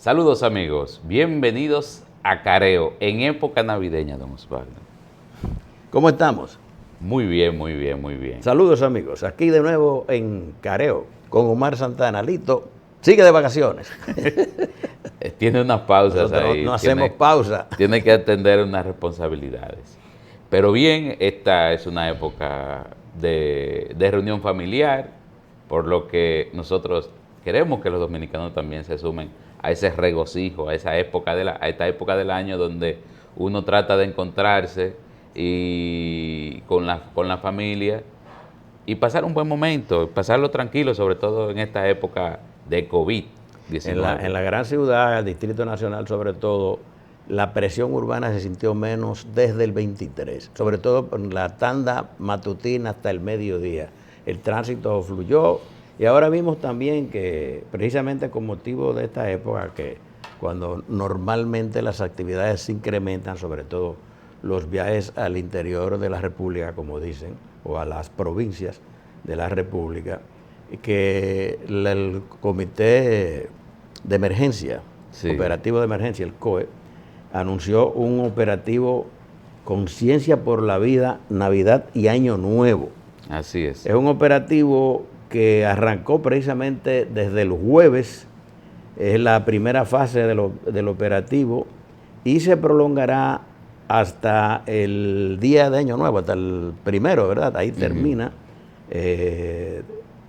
Saludos amigos, bienvenidos a Careo en época navideña, don Osvaldo. ¿Cómo estamos? Muy bien, muy bien, muy bien. Saludos amigos, aquí de nuevo en Careo con Omar Santana. Lito, sigue de vacaciones. Tiene unas pausas Nosotros ahí. no hacemos pausa. Tiene que atender unas responsabilidades. Pero bien, esta es una época de reunión familiar, por lo que nosotros queremos que los dominicanos también se sumen a ese regocijo, a esa época a esta época del año donde uno trata de encontrarse y con la familia y pasar un buen momento, pasarlo tranquilo, sobre todo en esta época de COVID-19. En la gran ciudad, el Distrito Nacional sobre todo, la presión urbana se sintió menos desde el 23, sobre todo en la tanda matutina hasta el mediodía. El tránsito fluyó. Y ahora vimos también que precisamente con motivo de esta época, que cuando normalmente las actividades se incrementan, sobre todo los viajes al interior de la República, como dicen, o a las provincias de la República, que el Comité de Emergencia, Operativo de Emergencia, el COE, anunció un operativo Conciencia por la Vida, Navidad y Año Nuevo. Así es. Es un operativo que arrancó precisamente desde el jueves, es la primera fase del operativo, y se prolongará hasta el día de Año Nuevo, hasta el primero, ¿verdad? Ahí termina. Es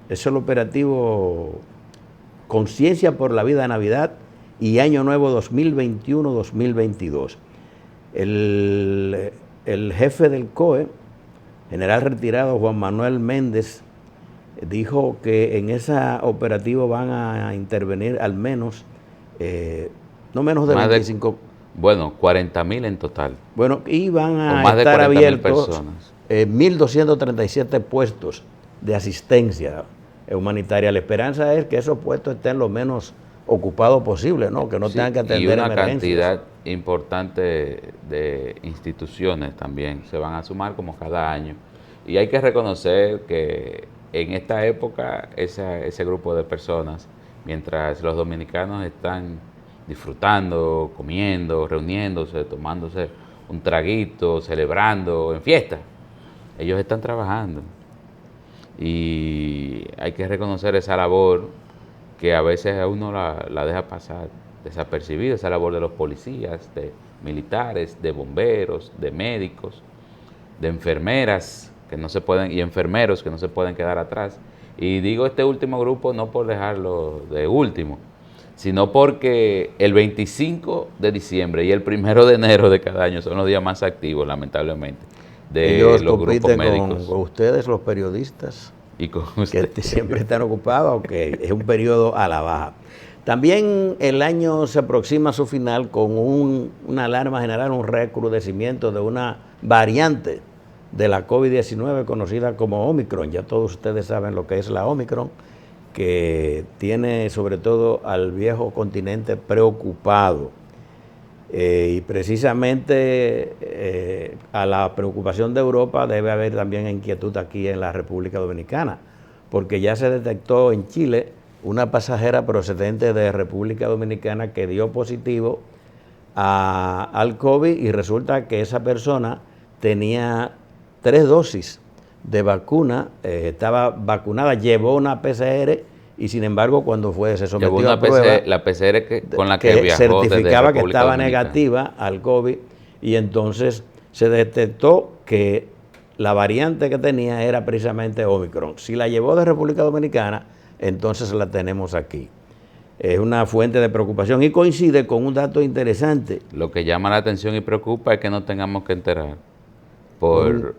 el operativo Conciencia por la Vida, Navidad y Año Nuevo 2021-2022. El jefe del COE, general retirado Juan Manuel Méndez, dijo que en ese operativo van a intervenir al menos, no menos de 25. Bueno, 40,000 en total. Bueno, y van a estar abiertos 1.237 puestos de asistencia humanitaria. La esperanza es que esos puestos estén lo menos ocupados posible, ¿no? Que no tengan que atender emergencias. Y una cantidad importante de instituciones también se van a sumar como cada año. Y hay que reconocer que en esta época ese grupo de personas, mientras los dominicanos están disfrutando, comiendo, reuniéndose, tomándose un traguito, celebrando, en fiesta, ellos están trabajando. Y hay que reconocer esa labor que a veces a uno la deja pasar desapercibida, esa labor de los policías, de militares, de bomberos, de médicos, de enfermeras, que no se pueden, y enfermeros que no se pueden quedar atrás. Y digo este último grupo no por dejarlo de último, sino porque el 25 de diciembre y el 1 de enero de cada año son los días más activos, lamentablemente, de ellos los grupos médicos. Con ustedes, los periodistas, y con que siempre están ocupados, aunque es un periodo a la baja. También el año se aproxima a su final con una alarma general, un recrudecimiento de una variante de la COVID-19 conocida como Omicron. Ya todos ustedes saben lo que es la Omicron, que tiene sobre todo al viejo continente preocupado. Y precisamente a la preocupación de Europa debe haber también inquietud aquí en la República Dominicana, porque ya se detectó en Chile una pasajera procedente de República Dominicana que dio positivo al COVID, y resulta que esa persona tenía 3 dosis de vacuna, estaba vacunada, llevó una PCR y sin embargo cuando se sometió a prueba, la PCR con la que viajó certificaba desde que estaba Dominicana negativa al COVID, y entonces se detectó que la variante que tenía era precisamente Omicron. Si la llevó de República Dominicana, entonces la tenemos aquí. Es una fuente de preocupación y coincide con un dato interesante. Lo que llama la atención y preocupa es que no tengamos que enterar, porque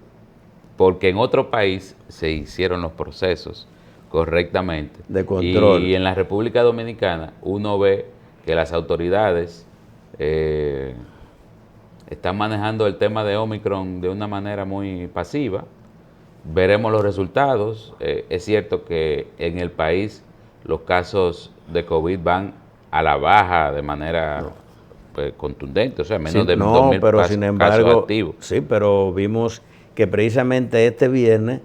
en otro país se hicieron los procesos correctamente de control. Y en la República Dominicana uno ve que las autoridades están manejando el tema de Omicron de una manera muy pasiva. Veremos los resultados. Es cierto que en el país los casos de COVID van a la baja de manera contundente, o sea, menos de 2.000 casos activos. Sí, pero vimos que precisamente este viernes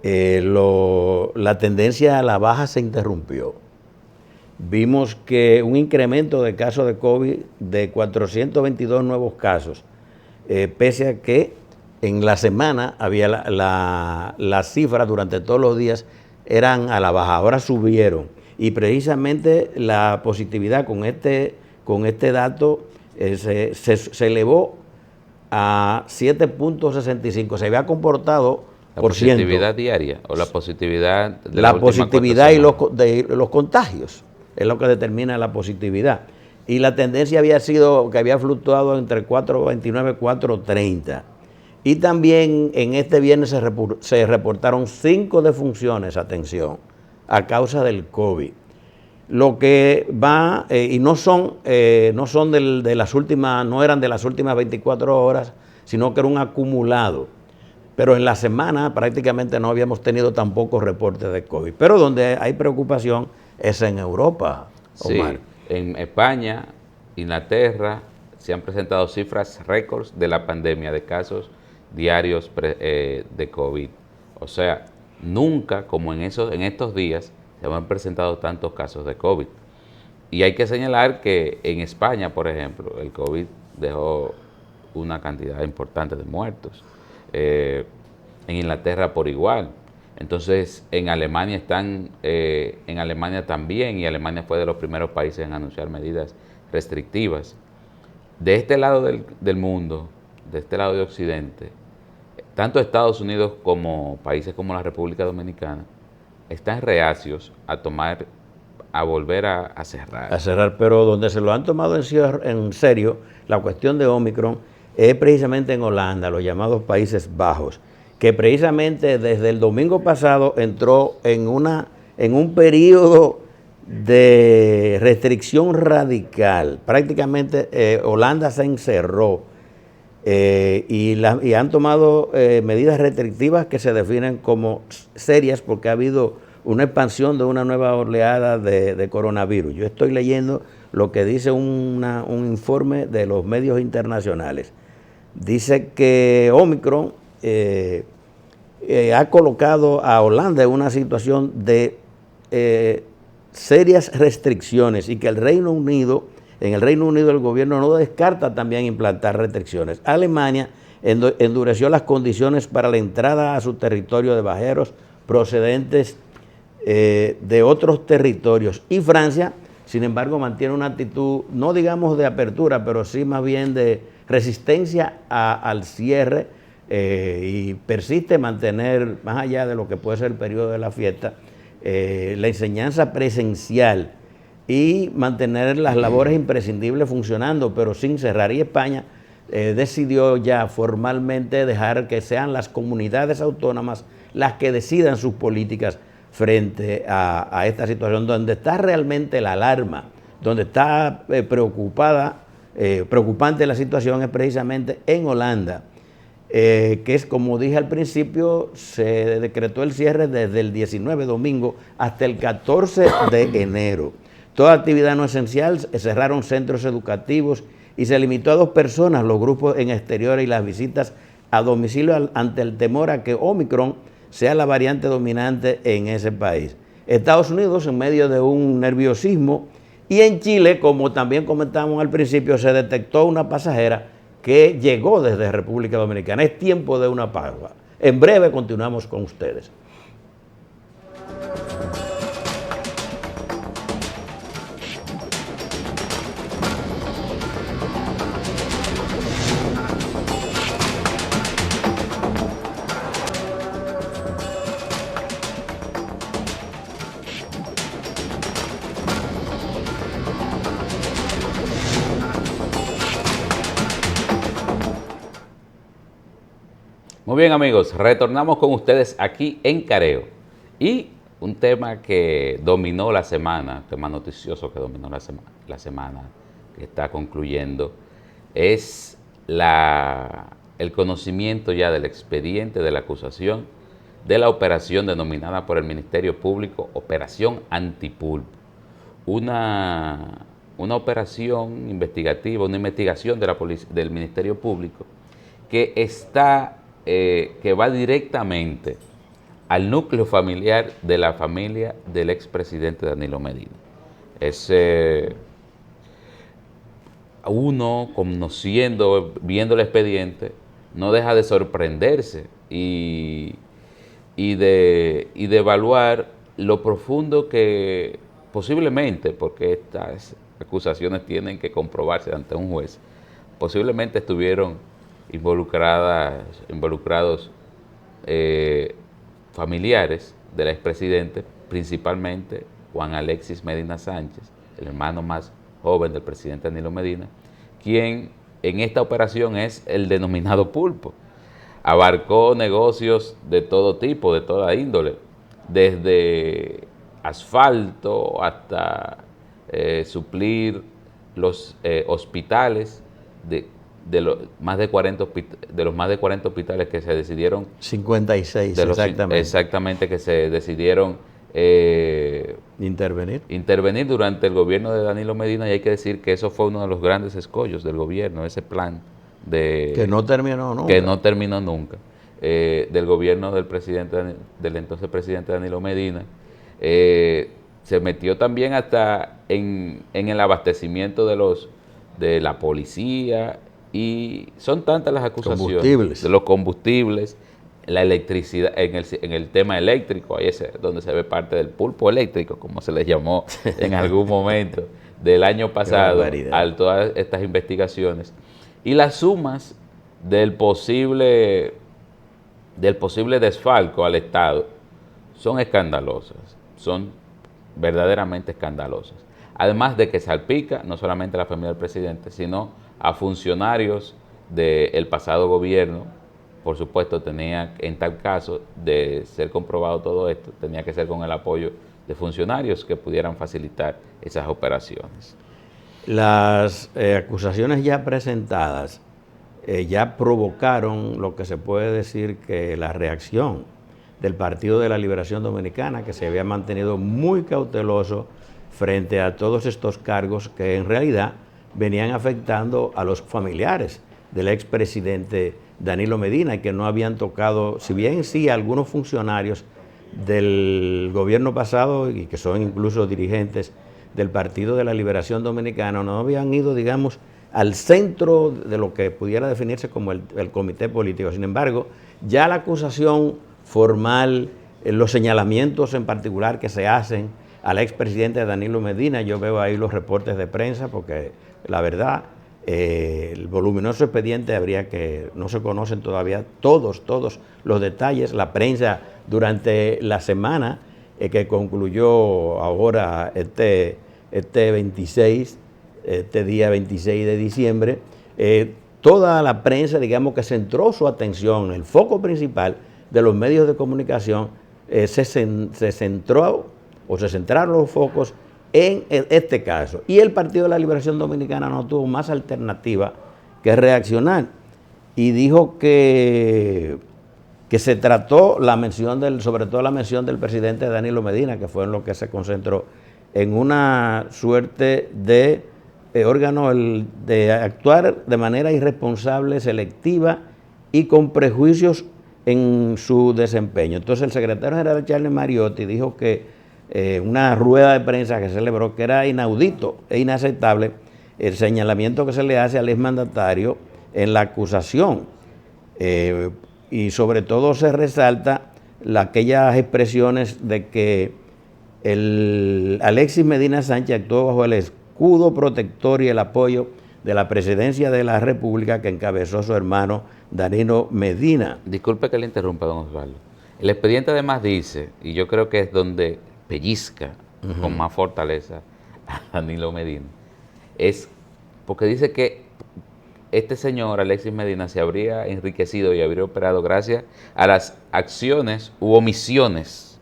la tendencia a la baja se interrumpió. vimos que un incremento de casos de COVID de 422 nuevos casos, pese a que en la semana había las cifras durante todos los días eran a la baja, ahora subieron. Y precisamente la positividad con este dato se elevó a 7.65. Se había comportado ¿La por ciento. positividad diaria o la positividad de la positividad y los contagios es lo que determina la positividad. Y la tendencia había sido que había fluctuado entre 4.29 y 4.30. Y también en este viernes se reportaron 5 defunciones, atención, a causa del COVID. Lo que va, y no eran de las últimas 24 horas, sino que era un acumulado. Pero en la semana prácticamente no habíamos tenido tampoco reportes de COVID. Pero donde hay preocupación es en Europa, Omar. Sí, en España, Inglaterra, se han presentado cifras récords de la pandemia de casos diarios de COVID. O sea, nunca como en estos días se han presentado tantos casos de COVID. Y hay que señalar que en España, por ejemplo, el COVID dejó una cantidad importante de muertos. En Inglaterra por igual. Entonces, en Alemania también, y Alemania fue de los primeros países en anunciar medidas restrictivas. De este lado del mundo, de este lado de Occidente, tanto Estados Unidos como países como la República Dominicana están reacios a volver a cerrar. A cerrar, pero donde se lo han tomado en serio, la cuestión de Omicron, es precisamente en Holanda, los llamados Países Bajos, que precisamente desde el domingo pasado entró en un periodo de restricción radical. Prácticamente Holanda se encerró y han tomado medidas restrictivas que se definen como serias porque ha habido una expansión de una nueva oleada de coronavirus. Yo estoy leyendo lo que dice un informe de los medios internacionales. Dice que Omicron ha colocado a Holanda en una situación de serias restricciones y que en el Reino Unido el gobierno no descarta también implantar restricciones. Alemania endureció las condiciones para la entrada a su territorio de viajeros procedentes de otros territorios. Y Francia, sin embargo, mantiene una actitud, no digamos de apertura, pero sí más bien de resistencia al cierre y persiste mantener, más allá de lo que puede ser el periodo de la fiesta, la enseñanza presencial y mantener las labores imprescindibles funcionando, pero sin cerrar. Y España decidió ya formalmente dejar que sean las comunidades autónomas las que decidan sus políticas frente a esta situación, donde está realmente la alarma, donde está preocupante la situación es precisamente en Holanda, que es como dije al principio, se decretó el cierre desde el 19 domingo hasta el 14 de enero. Toda actividad no esencial, cerraron centros educativos y se limitó a 2 personas los grupos en exteriores y las visitas a domicilio ante el temor a que Omicron sea la variante dominante en ese país. Estados Unidos en medio de un nerviosismo, y en Chile, como también comentamos al principio, se detectó una pasajera que llegó desde República Dominicana. Es tiempo de una pausa. En breve continuamos con ustedes. Muy bien, amigos, retornamos con ustedes aquí en Careo. Y un tema que dominó la semana, tema noticioso que dominó la semana que está concluyendo, es el conocimiento ya del expediente de la acusación de la operación denominada por el Ministerio Público Operación Antipulpo. Una operación investigativa, una investigación del Ministerio Público que va directamente al núcleo familiar de la familia del expresidente Danilo Medina. Es uno conociendo, viendo el expediente, no deja de sorprenderse y de evaluar lo profundo que posiblemente, porque estas acusaciones tienen que comprobarse ante un juez, posiblemente estuvieron involucrados familiares del expresidente, principalmente Juan Alexis Medina Sánchez, el hermano más joven del presidente Danilo Medina, quien en esta operación es el denominado pulpo. Abarcó negocios de todo tipo, de toda índole, desde asfalto hasta suplir los hospitales de los más de 40 hospitales que se decidieron 56, exactamente, que se decidieron intervenir durante el gobierno de Danilo Medina, y hay que decir que eso fue uno de los grandes escollos del gobierno, ese plan que no terminó nunca, del gobierno del entonces presidente Danilo Medina. Se metió también hasta en el abastecimiento de la policía, y son tantas las acusaciones de los combustibles, la electricidad, en el tema eléctrico, ahí es donde se ve parte del pulpo eléctrico, como se le llamó en algún momento del año pasado, a todas estas investigaciones. Y las sumas del posible desfalco al Estado son escandalosas, son verdaderamente escandalosas. Además de que salpica no solamente a la familia del presidente, sino a funcionarios del pasado gobierno. Por supuesto, tenía, en tal caso de ser comprobado todo esto, tenía que ser con el apoyo de funcionarios que pudieran facilitar esas operaciones. Las acusaciones ya presentadas ya provocaron lo que se puede decir que la reacción del Partido de la Liberación Dominicana, que se había mantenido muy cauteloso frente a todos estos cargos que en realidad venían afectando a los familiares del expresidente Danilo Medina, y que no habían tocado, si bien sí, algunos funcionarios del gobierno pasado, y que son incluso dirigentes del Partido de la Liberación Dominicana, no habían ido, digamos, al centro de lo que pudiera definirse como el comité político. Sin embargo, ya la acusación formal, los señalamientos en particular que se hacen al expresidente Danilo Medina, yo veo ahí los reportes de prensa, porque la verdad, el voluminoso expediente no se conocen todavía todos los detalles. La prensa durante la semana que concluyó ahora este día 26 de diciembre, toda la prensa, digamos, que centró su atención, el foco principal de los medios de comunicación, se centraron los focos en este caso. Y el Partido de la Liberación Dominicana no tuvo más alternativa que reaccionar, y dijo que se trató sobre todo la mención del presidente Danilo Medina, que fue en lo que se concentró, en una suerte de órgano de actuar de manera irresponsable, selectiva y con prejuicios en su desempeño. Entonces el secretario general Charles Mariotti dijo que una rueda de prensa que celebró, que era inaudito e inaceptable el señalamiento que se le hace al exmandatario en la acusación, y sobre todo se resalta aquellas expresiones de que Alexis Medina Sánchez actuó bajo el escudo protector y el apoyo de la presidencia de la República que encabezó su hermano Danilo Medina. Disculpe que le interrumpa, don Osvaldo. El expediente además dice, y yo creo que es donde pellizca con más fortaleza a Danilo Medina, es porque dice que este señor Alexis Medina se habría enriquecido y habría operado gracias a las acciones u omisiones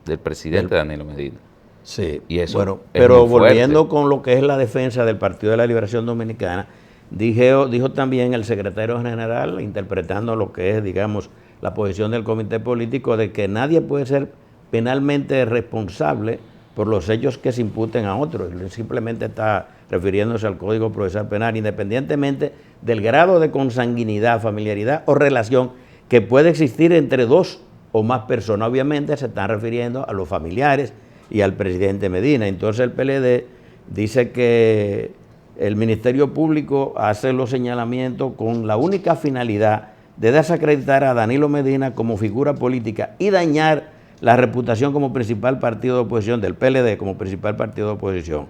del presidente Danilo Medina. Sí, y eso bueno, pero volviendo con lo que es la defensa del Partido de la Liberación Dominicana, dijo también el secretario general, interpretando lo que es, digamos, la posición del comité político, de que nadie puede ser penalmente responsable por los hechos que se imputen a otros. Simplemente está refiriéndose al Código Procesal Penal, independientemente del grado de consanguinidad, familiaridad o relación que puede existir entre dos o más personas. Obviamente se están refiriendo a los familiares y al presidente Medina. Entonces el PLD dice que el Ministerio Público hace los señalamientos con la única finalidad de desacreditar a Danilo Medina como figura política y dañar la reputación como principal partido de oposición, del PLD como principal partido de oposición.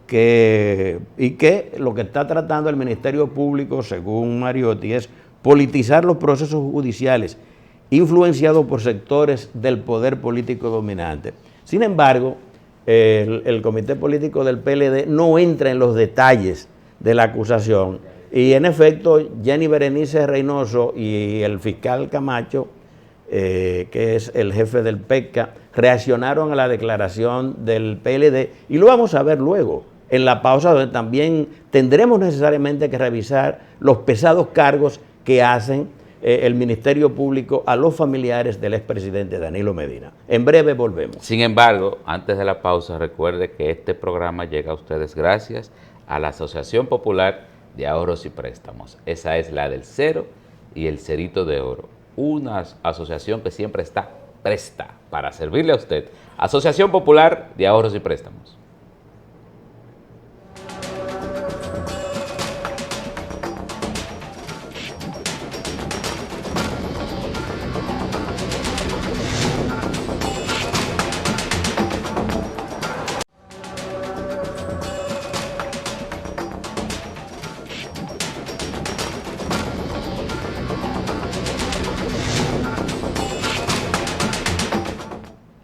Y que lo que está tratando el Ministerio Público, según Mariotti, es politizar los procesos judiciales influenciados por sectores del poder político dominante. Sin embargo, el comité político del PLD no entra en los detalles de la acusación y en efecto Jenny Berenice Reynoso y el fiscal Camacho, que es el jefe del PECA, reaccionaron a la declaración del PLD y lo vamos a ver luego en la pausa, donde también tendremos necesariamente que revisar los pesados cargos que hacen el Ministerio Público a los familiares del expresidente Danilo Medina. En breve volvemos. Sin embargo, antes de la pausa, recuerde que este programa llega a ustedes gracias a la Asociación Popular de Ahorros y Préstamos. Esa es la del cero y el cerito de oro. Una asociación que siempre está presta para servirle a usted. Asociación Popular de Ahorros y Préstamos.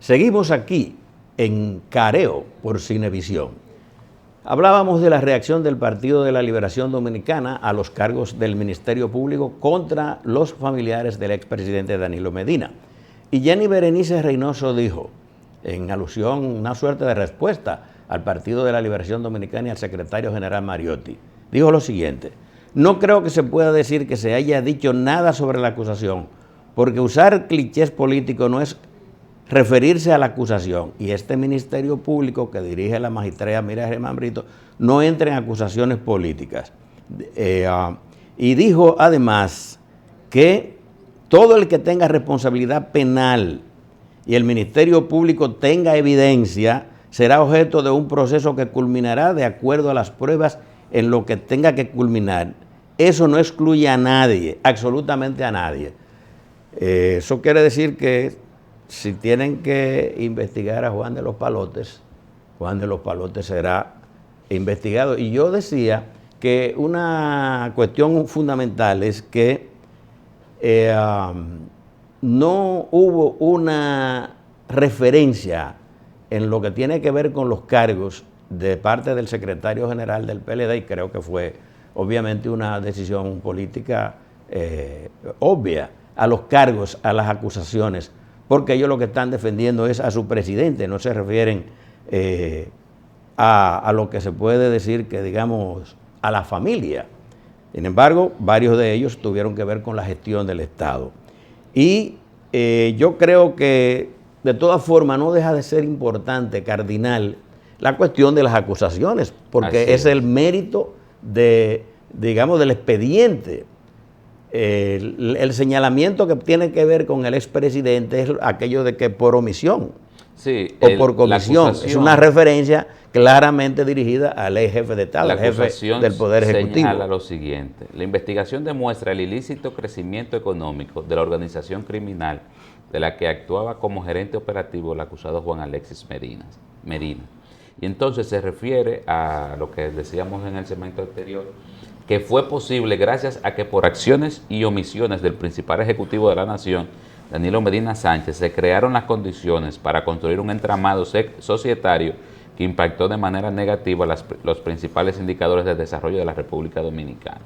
Seguimos aquí en Careo por Cinevisión. Hablábamos de la reacción del Partido de la Liberación Dominicana a los cargos del Ministerio Público contra los familiares del expresidente Danilo Medina. Y Jenny Berenice Reynoso dijo, en alusión, una suerte de respuesta al Partido de la Liberación Dominicana y al secretario general Mariotti, dijo lo siguiente: no creo que se pueda decir que se haya dicho nada sobre la acusación, porque usar clichés políticos no es referirse a la acusación, y este Ministerio Público que dirige la magistrada Miriam Germán Brito no entra en acusaciones políticas. Y dijo además que todo el que tenga responsabilidad penal y el Ministerio Público tenga evidencia será objeto de un proceso que culminará de acuerdo a las pruebas en lo que tenga que culminar. Eso no excluye a nadie, absolutamente a nadie. Eso quiere decir que si tienen que investigar a Juan de los Palotes será investigado. Y yo decía que una cuestión fundamental es que no hubo una referencia en lo que tiene que ver con los cargos de parte del secretario general del PLD, y creo que fue obviamente una decisión política obvia, a los cargos, a las acusaciones, porque ellos lo que están defendiendo es a su presidente, no se refieren a lo que se puede decir que, digamos, a la familia. Sin embargo, varios de ellos tuvieron que ver con la gestión del Estado. Y yo creo que, de todas formas, no deja de ser importante, cardinal, la cuestión de las acusaciones, porque es el mérito digamos, del expediente. El señalamiento que tiene que ver con el expresidente es aquello de que por omisión o por comisión. Es una referencia claramente dirigida al ex jefe de Estado, al jefe del Poder Ejecutivo. Señala lo siguiente: la investigación demuestra el ilícito crecimiento económico de la organización criminal de la que actuaba como gerente operativo el acusado Juan Alexis Medina. Y entonces se refiere a lo que decíamos en el segmento anterior, que fue posible gracias a que por acciones y omisiones del principal ejecutivo de la nación, Danilo Medina Sánchez, se crearon las condiciones para construir un entramado societario que impactó de manera negativa los principales indicadores de desarrollo de la República Dominicana.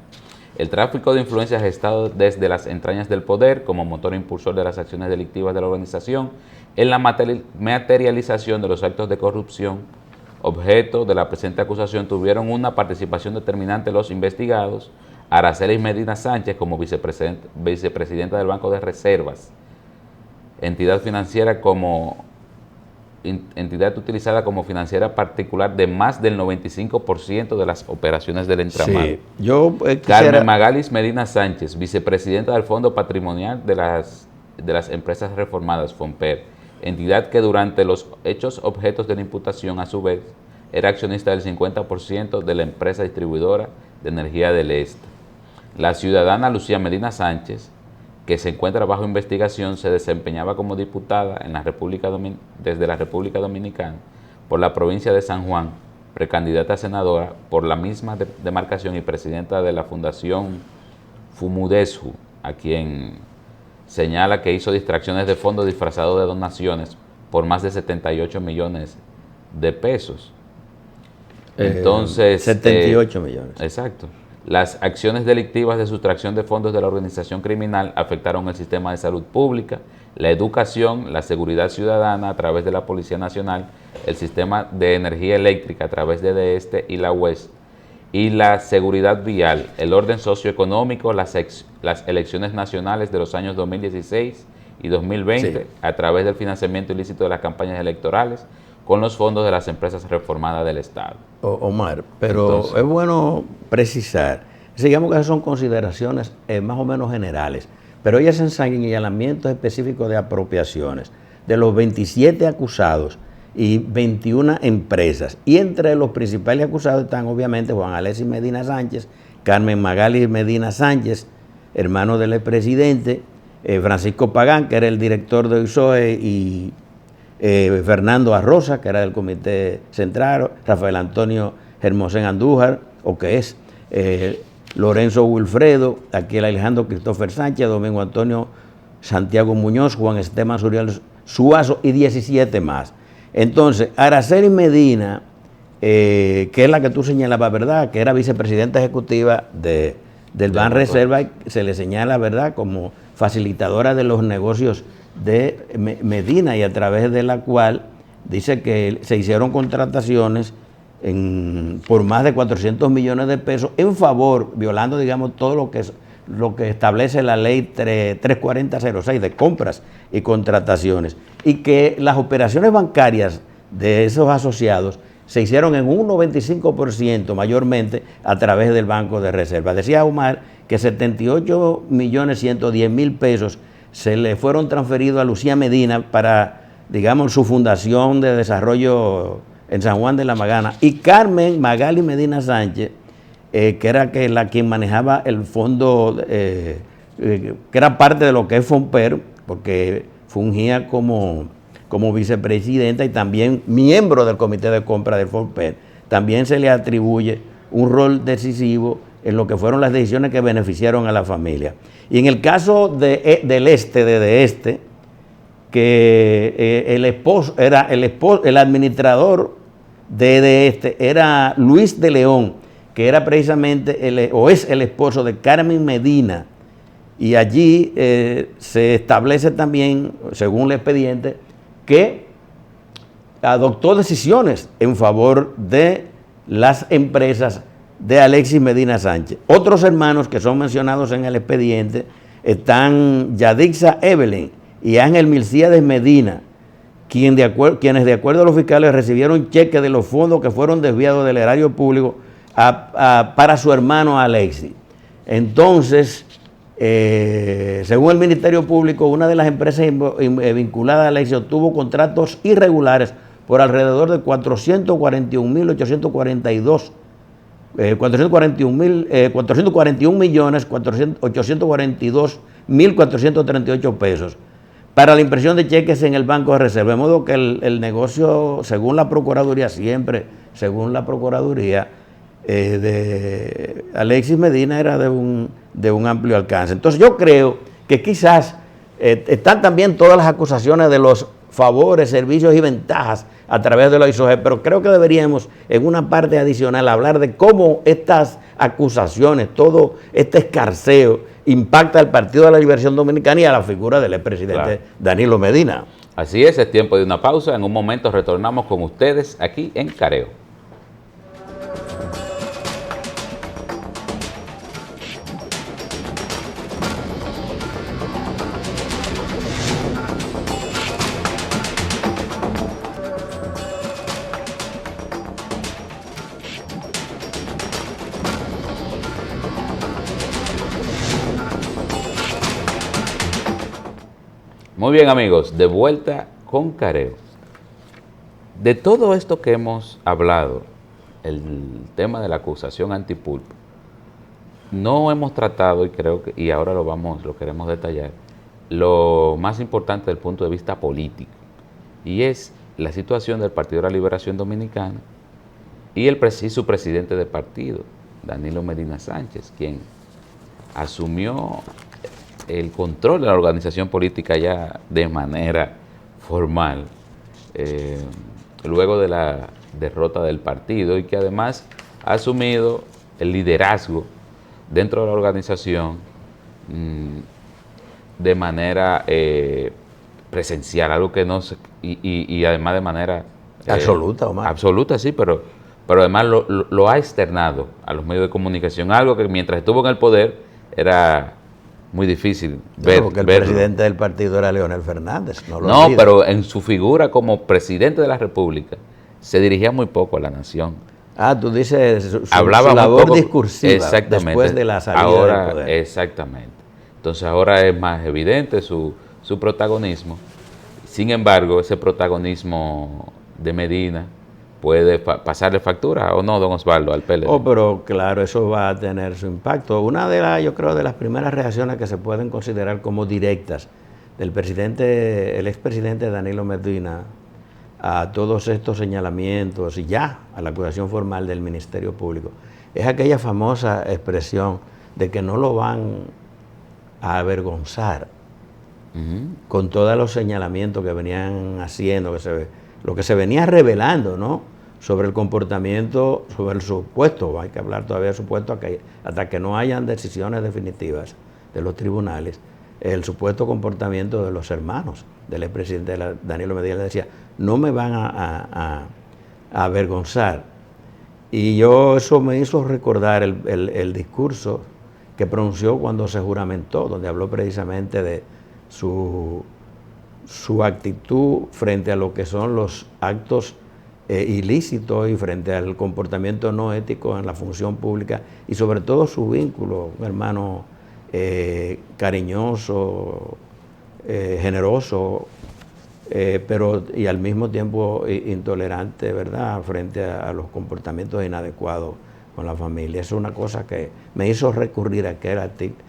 El tráfico de influencias ha estado desde las entrañas del poder como motor impulsor de las acciones delictivas de la organización, en la materialización de los actos de corrupción objeto de la presente acusación tuvieron una participación determinante los investigados: Aracelis Medina Sánchez como vicepresidenta del Banco de Reservas, entidad utilizada como financiera particular de más del 95% de las operaciones del entramado. Sí, Carmen Magalis Medina Sánchez, vicepresidenta del Fondo Patrimonial de las Empresas Reformadas, FOMPER, entidad que durante los hechos objetos de la imputación, a su vez, era accionista del 50% de la empresa distribuidora de energía del Este. La ciudadana Lucía Medina Sánchez, que se encuentra bajo investigación, se desempeñaba como diputada en la desde la República Dominicana por la provincia de San Juan, precandidata a senadora por la misma demarcación y presidenta de la Fundación Fumudesju, a quien señala que hizo distracciones de fondos disfrazados de donaciones por más de 78 millones de pesos. Entonces, 78 millones. Exacto. Las acciones delictivas de sustracción de fondos de la organización criminal afectaron el sistema de salud pública, la educación, la seguridad ciudadana a través de la Policía Nacional, el sistema de energía eléctrica a través de DESTE y la UES, y la seguridad vial, el orden socioeconómico, las elecciones nacionales de los años 2016 y 2020, sí, a través del financiamiento ilícito de las campañas electorales con los fondos de las empresas reformadas del Estado. Omar, pero entonces, es bueno precisar, digamos que esas son consideraciones más o menos generales, pero ellas hacen señalamientos específicos de apropiaciones de los 27 acusados y 21 empresas. Y entre los principales acusados están obviamente Juan Alexis Medina Sánchez, Carmen Magali Medina Sánchez, hermano del expresidente, Francisco Pagán, que era el director de ISOE, y Fernando Arroza, que era del Comité Central, Rafael Antonio Hermosén Andújar, o que es Lorenzo Wilfredo, aquí el Alejandro Christopher Sánchez, Domingo Antonio Santiago Muñoz, Juan Esteban Suriel Suazo y 17 más. Entonces, Araceli Medina, que es la que tú señalabas, ¿verdad?, que era vicepresidenta ejecutiva del Banreserva, se le señala, ¿verdad?, como facilitadora de los negocios de Medina, y a través de la cual dice que se hicieron contrataciones por más de 400 millones de pesos en favor, violando, digamos, todo lo que establece la ley 34006 de compras y contrataciones, y que las operaciones bancarias de esos asociados se hicieron en un 95% mayormente a través del Banco de Reserva. Decía Omar que 78.110.000 pesos se le fueron transferidos a Lucía Medina para, digamos, su fundación de desarrollo en San Juan de la Maguana, y Carmen Magali Medina Sánchez, que era quien manejaba el fondo, que era parte de lo que es FONPER, porque fungía como vicepresidenta y también miembro del comité de compra del FONPER. También se le atribuye un rol decisivo en lo que fueron las decisiones que beneficiaron a la familia. Y en el caso del Este, que el administrador de Este era Luis de León, que era precisamente es el esposo de Carmen Medina, y allí se establece también, según el expediente, que adoptó decisiones en favor de las empresas de Alexis Medina Sánchez. Otros hermanos que son mencionados en el expediente están Yadixa Evelyn y Ángel Milcíades Medina, quienes de acuerdo a los fiscales recibieron cheques de los fondos que fueron desviados del erario público para su hermano Alexis. Entonces, según el Ministerio Público, una de las empresas vinculadas a Alexis obtuvo contratos irregulares por alrededor de 441.842.842.438 pesos para la impresión de cheques en el Banco de Reserva. De modo que el negocio, según la Procuraduría, de Alexis Medina era de un amplio alcance. Entonces yo creo que quizás están también todas las acusaciones de los favores, servicios y ventajas a través de la ISOGEP, pero creo que deberíamos en una parte adicional hablar de cómo estas acusaciones, todo este escarceo impacta al Partido de la Liberación Dominicana y a la figura del expresidente Danilo Medina. Así es tiempo de una pausa. En un momento retornamos con ustedes aquí en Careo. Muy bien, amigos, de vuelta con careo. De todo esto que hemos hablado, el tema de la acusación antipulpo, no hemos tratado, y creo que, y ahora lo queremos detallar, lo más importante desde el punto de vista político, y es la situación del Partido de la Liberación Dominicana y su presidente de partido, Danilo Medina Sánchez, quien asumió el control de la organización política ya de manera formal, luego de la derrota del partido, y que además ha asumido el liderazgo dentro de la organización de manera presencial, algo que no se, y además de manera absoluta, Omar. Absoluta, sí, pero además lo ha externado a los medios de comunicación, algo que mientras estuvo en el poder era muy difícil ver. Porque el presidente del partido era Leonel Fernández. No, pero en su figura como presidente de la República se dirigía muy poco a la nación. Tú dices su labor poco, discursiva después de la salida del poder. Exactamente. Entonces ahora es más evidente su protagonismo. Sin embargo, ese protagonismo de Medina puede pasarle factura, ¿o no, don Osvaldo, al PLD? Pero claro, eso va a tener su impacto. Una de yo creo, de las primeras reacciones que se pueden considerar como directas del el expresidente Danilo Medina a todos estos señalamientos y ya a la acusación formal del Ministerio Público, es aquella famosa expresión de que no lo van a avergonzar con todos los señalamientos que venían haciendo, lo que se venía revelando, ¿no?, sobre el comportamiento, sobre el supuesto, hay que hablar todavía del supuesto hasta que no hayan decisiones definitivas de los tribunales, el supuesto comportamiento de los hermanos del expresidente Danilo Medina. Le decía, no me van a avergonzar. Y eso me hizo recordar el discurso que pronunció cuando se juramentó, donde habló precisamente de su actitud frente a lo que son los actos ilícitos y frente al comportamiento no ético en la función pública, y sobre todo su vínculo, un hermano cariñoso, generoso, pero y al mismo tiempo intolerante, ¿verdad?, frente a los comportamientos inadecuados con la familia. Es una cosa que me hizo recurrir a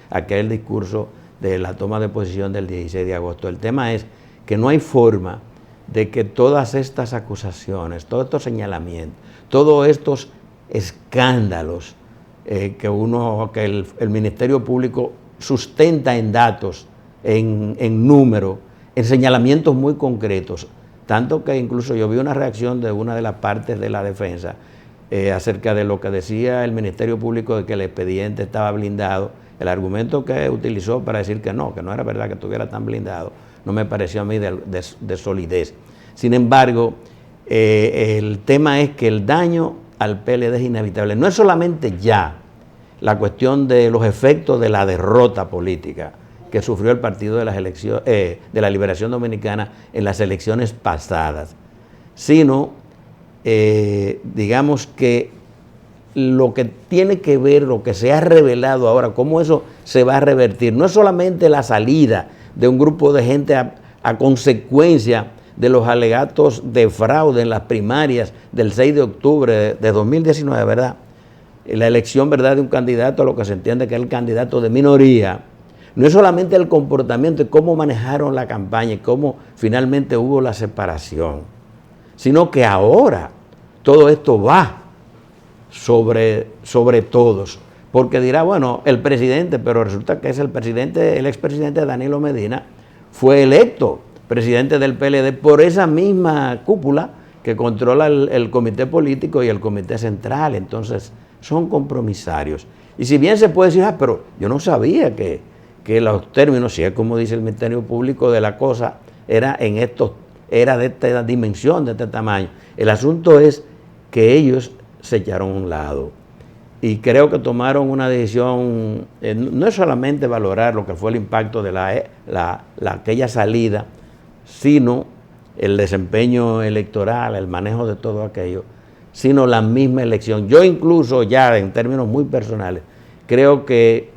aquel discurso de la toma de posición del 16 de agosto. El tema es que no hay forma de que todas estas acusaciones, todos estos señalamientos, todos estos escándalos que el Ministerio Público sustenta en datos, en números, en señalamientos muy concretos, tanto que incluso yo vi una reacción de una de las partes de la defensa acerca de lo que decía el Ministerio Público de que el expediente estaba blindado. El argumento que utilizó para decir que no era verdad que estuviera tan blindado, no me pareció a mí de solidez. Sin embargo, el tema es que el daño al PLD es inevitable. No es solamente ya la cuestión de los efectos de la derrota política que sufrió el Partido de la Liberación Dominicana en las elecciones pasadas, sino, digamos que lo que tiene que ver, lo que se ha revelado ahora, cómo eso se va a revertir. No es solamente la salida de un grupo de gente a consecuencia de los alegatos de fraude en las primarias del 6 de octubre de 2019, ¿verdad? La elección, ¿verdad?, de un candidato a lo que se entiende que es el candidato de minoría. No es solamente el comportamiento y cómo manejaron la campaña y cómo finalmente hubo la separación, sino que ahora todo esto va sobre todos, porque dirá, bueno, el presidente, pero resulta que es el expresidente Danilo Medina fue electo presidente del PLD por esa misma cúpula que controla el comité político y el comité central. Entonces son compromisarios, y si bien se puede decir, pero yo no sabía que los términos, si es como dice el Ministerio Público, de la cosa era de esta dimensión, de este tamaño. El asunto es que ellos se echaron a un lado y creo que tomaron una decisión, no es solamente valorar lo que fue el impacto de aquella salida, sino el desempeño electoral, el manejo de todo aquello, sino la misma elección. Yo incluso ya en términos muy personales creo que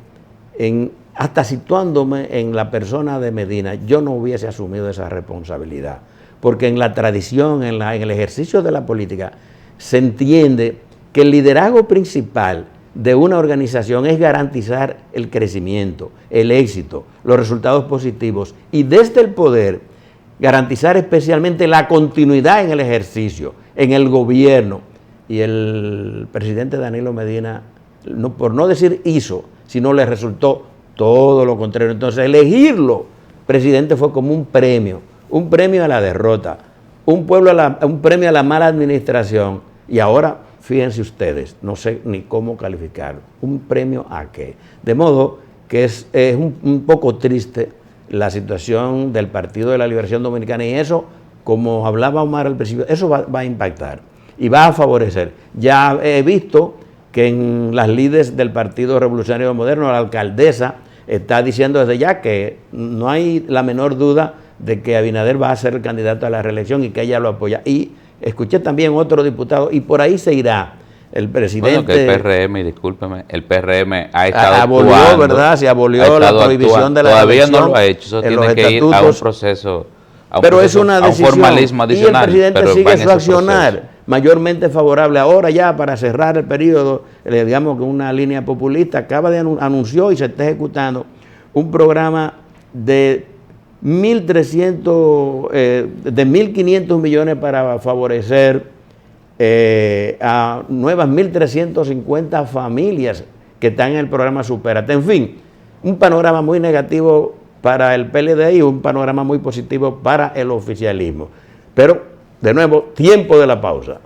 hasta situándome en la persona de Medina, yo no hubiese asumido esa responsabilidad, porque en la tradición, en el ejercicio de la política, se entiende que el liderazgo principal de una organización es garantizar el crecimiento, el éxito, los resultados positivos y desde el poder garantizar especialmente la continuidad en el ejercicio, en el gobierno. Y el presidente Danilo Medina, no, por no decir hizo, sino le resultó todo lo contrario. Entonces elegirlo presidente fue como un premio a la derrota, un premio a la mala administración. Y ahora, fíjense ustedes, no sé ni cómo calificarlo, un premio a qué. De modo que es un poco triste la situación del Partido de la Liberación Dominicana, y eso, como hablaba Omar al principio, eso va a impactar y va a favorecer. Ya he visto que en las líderes del Partido Revolucionario Moderno, la alcaldesa está diciendo desde ya que no hay la menor duda de que Abinader va a ser el candidato a la reelección y que ella lo apoya. Y escuché también otro diputado, y por ahí se irá el presidente. Bueno, que el PRM, y discúlpeme, el PRM ha estado abolió, actuando, ¿verdad? Se abolió la prohibición de la todavía reelección. No lo ha hecho, eso tiene que ir a un proceso, pero es una decisión, a un formalismo adicional. Y el presidente sigue su accionar mayormente favorable. Ahora ya, para cerrar el periodo, digamos que una línea populista acaba de anunció y se está ejecutando un programa de 1.500 millones para favorecer a nuevas 1.350 familias que están en el programa Supérate. En fin, un panorama muy negativo para el PLD y un panorama muy positivo para el oficialismo. Pero, de nuevo, tiempo de la pausa.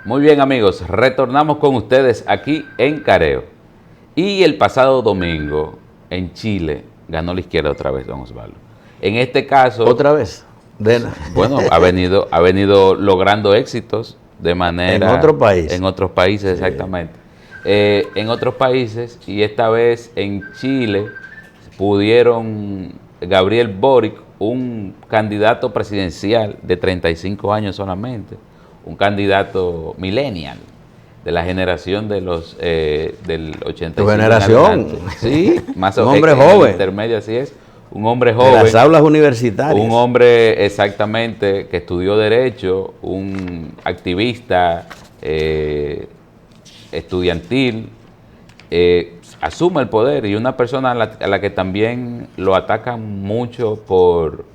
Muy bien, amigos, retornamos con ustedes aquí en Careo. Y el pasado domingo en Chile ganó la izquierda otra vez, don Osvaldo. En este caso... ¿Otra vez? Bueno, ha venido logrando éxitos de manera... En otros países. En otros países, sí. Exactamente. En otros países, y esta vez en Chile, pudieron Gabriel Boric, un candidato presidencial de 35 años solamente, un candidato millennial, de la generación de los del 85. ¿Tu generación? Sí, más un hombre joven. Intermedio, así es. Un hombre joven. De las aulas universitarias. Un hombre exactamente que estudió Derecho, un activista estudiantil, asume el poder, y una persona a la que también lo atacan mucho por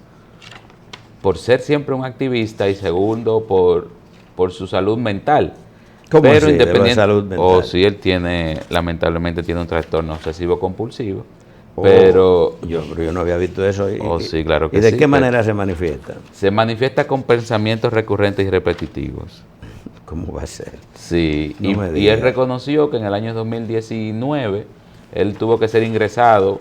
ser siempre un activista, y segundo por su salud mental. ¿Cómo pero así, independiente de salud mental? O si él lamentablemente tiene un trastorno obsesivo compulsivo. Pero yo no había visto eso. Sí, claro que ¿Y de sí, qué manera se manifiesta? Se manifiesta con pensamientos recurrentes y repetitivos. ¿Cómo va a ser? Sí, no y él reconoció que en el año 2019 él tuvo que ser ingresado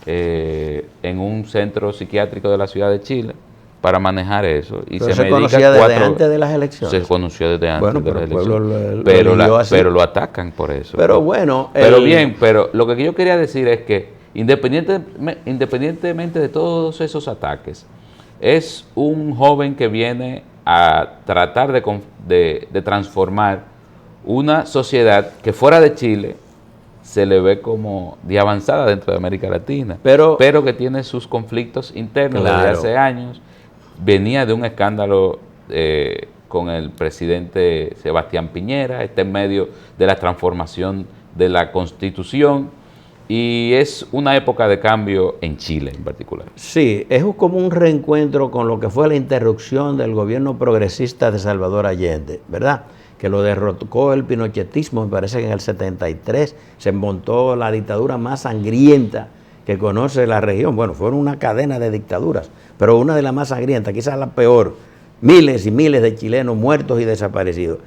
en un centro psiquiátrico de la ciudad de Chile para manejar eso. Y se conocía desde antes de las elecciones. Se conoció desde antes de las elecciones. Pero lo atacan por eso. Pero bueno. Pero lo que yo quería decir es que independientemente de todos esos ataques, es un joven que viene a tratar de transformar una sociedad que fuera de Chile se le ve como de avanzada dentro de América Latina, pero que tiene sus conflictos internos desde hace años. Venía de un escándalo con el presidente Sebastián Piñera, está en medio de la transformación de la Constitución, y es una época de cambio en Chile en particular. Sí, es como un reencuentro con lo que fue la interrupción del gobierno progresista de Salvador Allende, ¿verdad? Que lo derrocó el pinochetismo, me parece que en el 73 se montó la dictadura más sangrienta que conoce la región. Bueno, fueron una cadena de dictaduras, pero una de las más sangrientas, quizás la peor. Miles y miles de chilenos muertos y desaparecidos.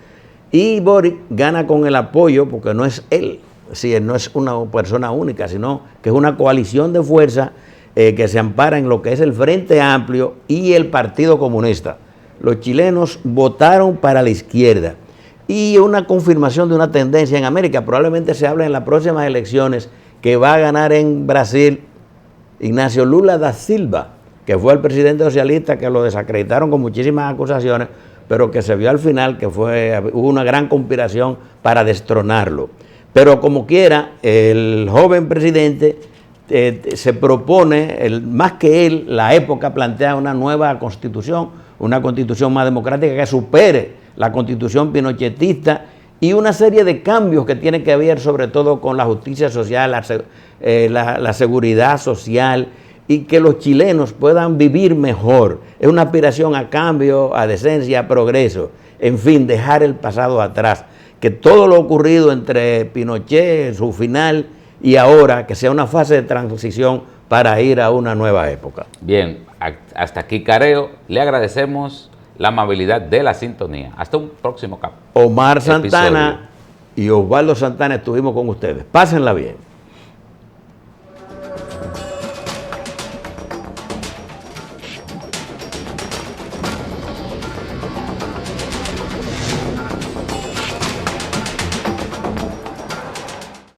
Y Boric gana con el apoyo, porque no es él, él no es una persona única, sino que es una coalición de fuerzas que se ampara en lo que es el Frente Amplio y el Partido Comunista. Los chilenos votaron para la izquierda. y una confirmación de una tendencia en América. Probablemente se hable en las próximas elecciones que va a ganar en Brasil Ignacio Lula da Silva, que fue el presidente socialista que lo desacreditaron con muchísimas acusaciones, pero que se vio al final que hubo una gran conspiración para destronarlo. Pero como quiera, el joven presidente se propone, más que él, la época plantea una nueva constitución, una constitución más democrática que supere la constitución pinochetista y una serie de cambios que tienen que ver sobre todo con la justicia social, la seguridad social y que los chilenos puedan vivir mejor. Es una aspiración a cambio, a decencia, a progreso, en fin, dejar el pasado atrás. Que todo lo ocurrido entre Pinochet, su final, y ahora, que sea una fase de transición para ir a una nueva época. Bien, hasta aquí Careo. Le agradecemos la amabilidad de la sintonía. Hasta un próximo Omar Santana y Osvaldo Santana estuvimos con ustedes. Pásenla bien.